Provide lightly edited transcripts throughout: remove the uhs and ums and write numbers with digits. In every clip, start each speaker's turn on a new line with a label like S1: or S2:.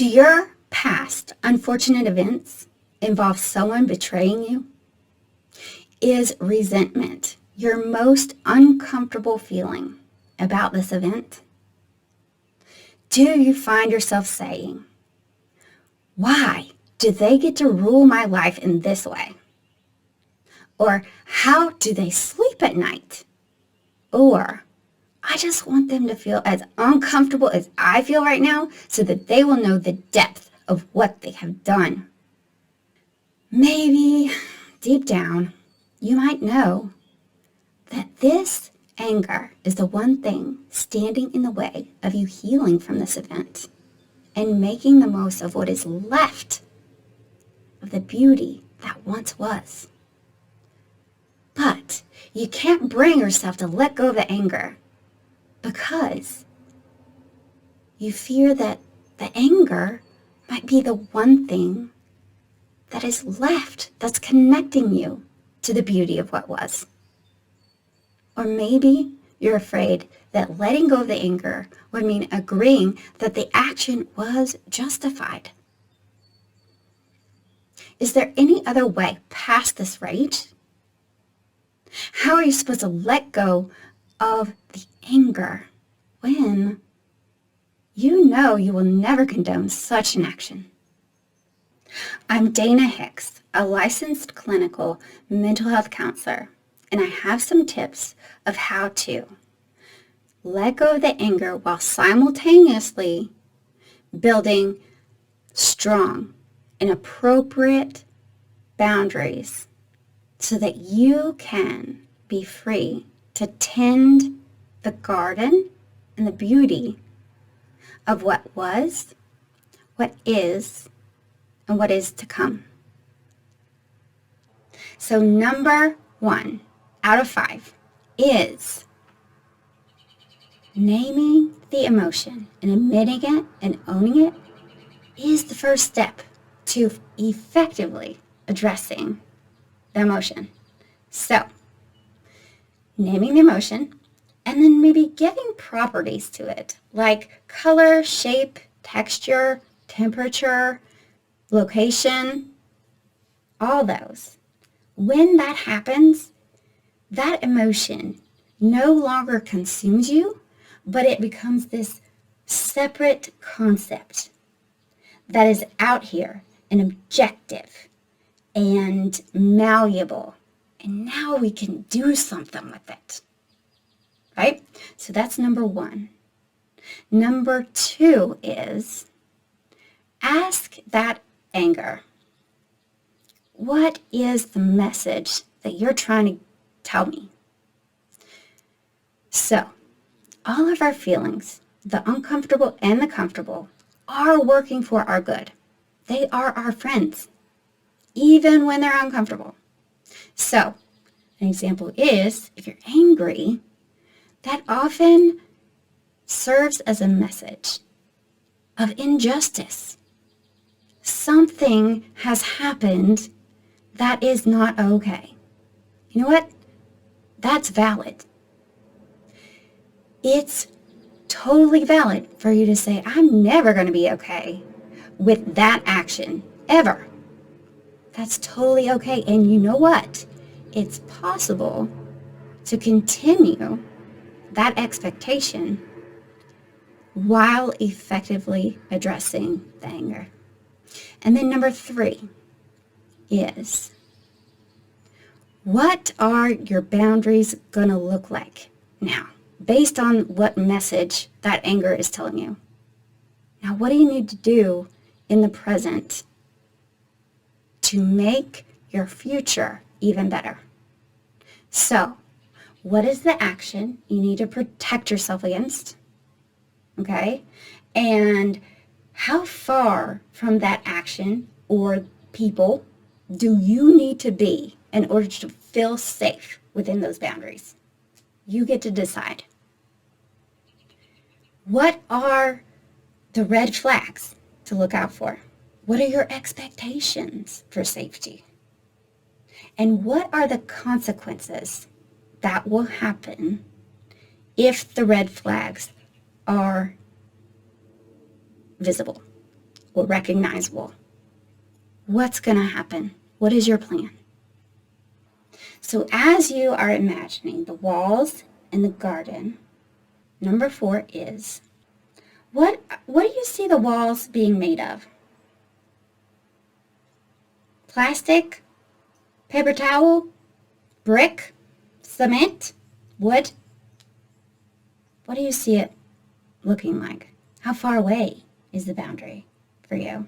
S1: Do your past unfortunate events involve someone betraying you? Is resentment your most uncomfortable feeling about this event? Do you find yourself saying, why do they get to rule my life in this way? Or how do they sleep at night? Or I just want them to feel as uncomfortable as I feel right now so that they will know the depth of what they have done. Maybe deep down, you might know that this anger is the one thing standing in the way of you healing from this event and making the most of what is left of the beauty that once was. But you can't bring yourself to let go of the anger because you fear that the anger might be the one thing that is left that's connecting you to the beauty of what was. Or maybe you're afraid that letting go of the anger would mean agreeing that the action was justified. Is there any other way past this rage? How are you supposed to let go of the anger when you know you will never condone such an action? I'm Dana Hicks, a licensed clinical mental health counselor, and I have some tips of how to let go of the anger while simultaneously building strong and appropriate boundaries so that you can be free to tend the garden and the beauty of what was, what is, and what is to come. So number 1 out of 5 is naming the emotion and admitting it and owning it is the first step to effectively addressing the emotion. So, naming the emotion and then maybe giving properties to it, like color, shape, texture, temperature, location, all those. When that happens, that emotion no longer consumes you, but it becomes this separate concept that is out here and objective and malleable. And now we can do something with it, right? So that's number 1. Number 2 is ask that anger, what is the message that you're trying to tell me? So, all of our feelings, the uncomfortable and the comfortable, are working for our good. They are our friends, even when they're uncomfortable. So, an example is, if you're angry, that often serves as a message of injustice. Something has happened that is not okay. You know what? That's valid. It's totally valid for you to say, I'm never going to be okay with that action, ever. That's totally okay. And you know what? It's possible to continue that expectation while effectively addressing the anger. And then number 3 is, what are your boundaries going to look like now, based on what message that anger is telling you? Now, what do you need to do in the present to make your future even better? So, what is the action you need to protect yourself against? Okay? And how far from that action or people do you need to be in order to feel safe within those boundaries? You get to decide. What are the red flags to look out for? What are your expectations for safety? And what are the consequences that will happen if the red flags are visible or recognizable. What's going to happen? What is your plan? So as you are imagining the walls and the garden, number 4 is, what do you see the walls being made of? Plastic? Paper towel? Brick? Cement? Wood? What do you see it looking like? How far away is the boundary for you?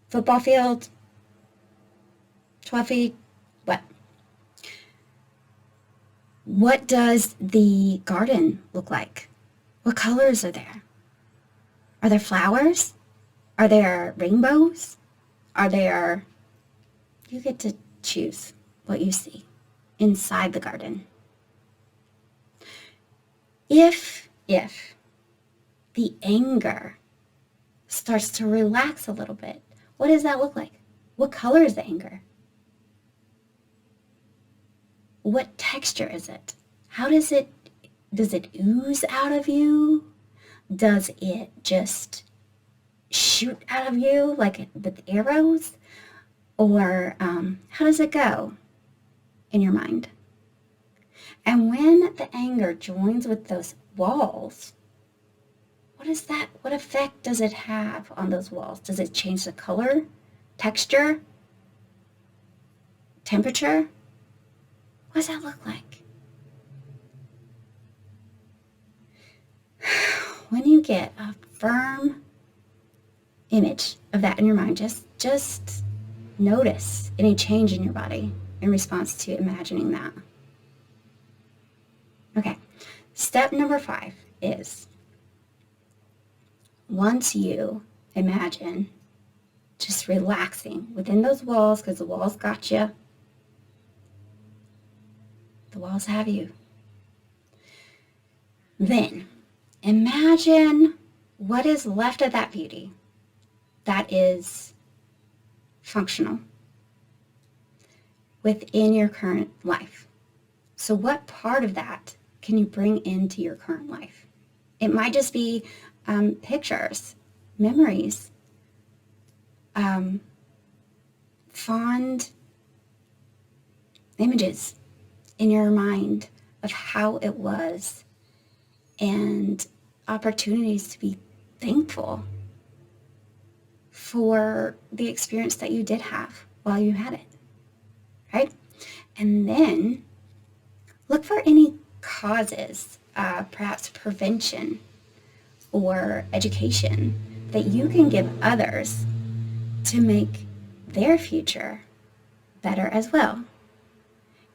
S1: Football field? 12 feet? What? What does the garden look like? What colors are there? Are there flowers? Are there rainbows? You get to choose what you see inside the garden. If the anger starts to relax a little bit, what does that look like? What color is the anger? What texture is it? Does it ooze out of you? Does it just shoot out of you like with arrows? Or how does it go in your mind? And when the anger joins with those walls, what effect does it have on those walls? Does it change the color, texture, temperature? What does that look like? When you get a firm image of that in your mind, just notice any change in your body in response to imagining that. Okay, step number 5 is, once you imagine just relaxing within those walls, because the walls got you, the walls have you, then imagine what is left of that beauty that is functional within your current life. So what part of that can you bring into your current life? It might just be pictures, memories, fond images in your mind of how it was, and opportunities to be thankful for the experience that you did have while you had it, right? And then look for any causes, perhaps prevention or education that you can give others to make their future better as well,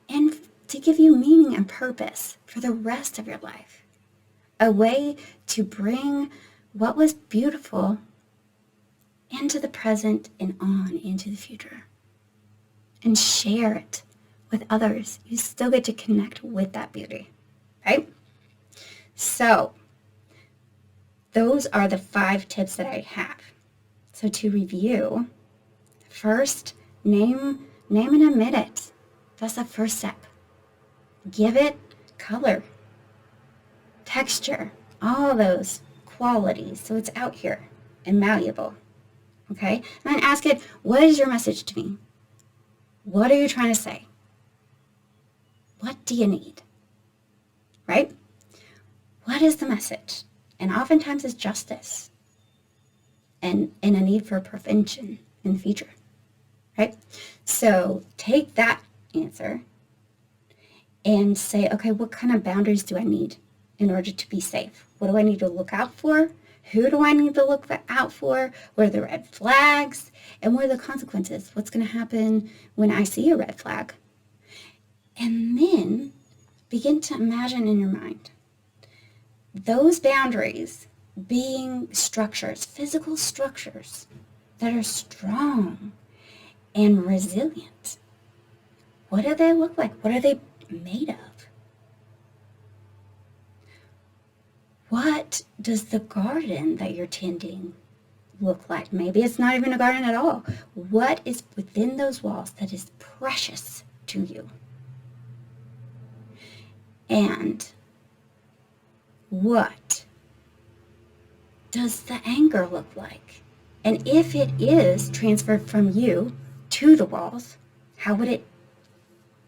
S1: and to give you meaning and purpose for the rest of your life. A way to bring what was beautiful into the present and on into the future, and share it with others. You still get to connect with that beauty, right? So those are the 5 tips that I have. So to review, first, name and admit it. That's the first step. Give it color, texture, all those qualities, so it's out here and malleable. Okay? And then ask it, what is your message to me? What are you trying to say? What do you need? Right? What is the message? And oftentimes it's justice and a need for prevention in the future. Right? So take that answer and say, okay, what kind of boundaries do I need in order to be safe? What do I need to look out for? Who do I need to look out for? What are the red flags? And what are the consequences? What's going to happen when I see a red flag? And then begin to imagine in your mind those boundaries being structures, physical structures that are strong and resilient. What do they look like? What are they made of? What does the garden that you're tending look like? Maybe it's not even a garden at all. What is within those walls that is precious to you? And what does the anger look like? And if it is transferred from you to the walls, how would it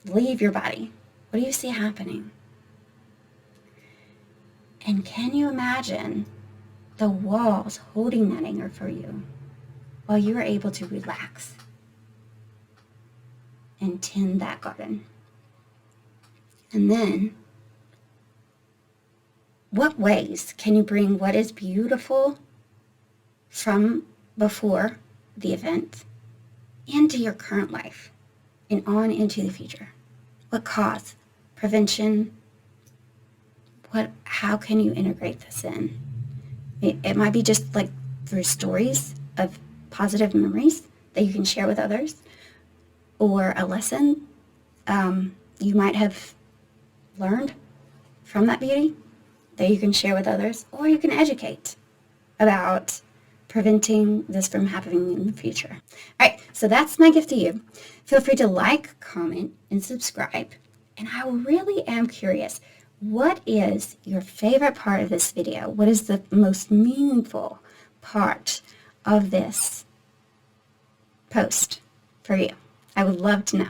S1: leave your body? What do you see happening? And can you imagine the walls holding that anger for you while you are able to relax and tend that garden? And then, what ways can you bring what is beautiful from before the event into your current life and on into the future? What cause? Prevention? How can you integrate this in? It might be just like through stories of positive memories that you can share with others, or a lesson you might have learned from that beauty that you can share with others, or you can educate about preventing this from happening in the future. All right, so that's my gift to you. Feel free to like, comment, and subscribe. And I really am curious, what is your favorite part of this video? What is the most meaningful part of this post for you? I would love to know.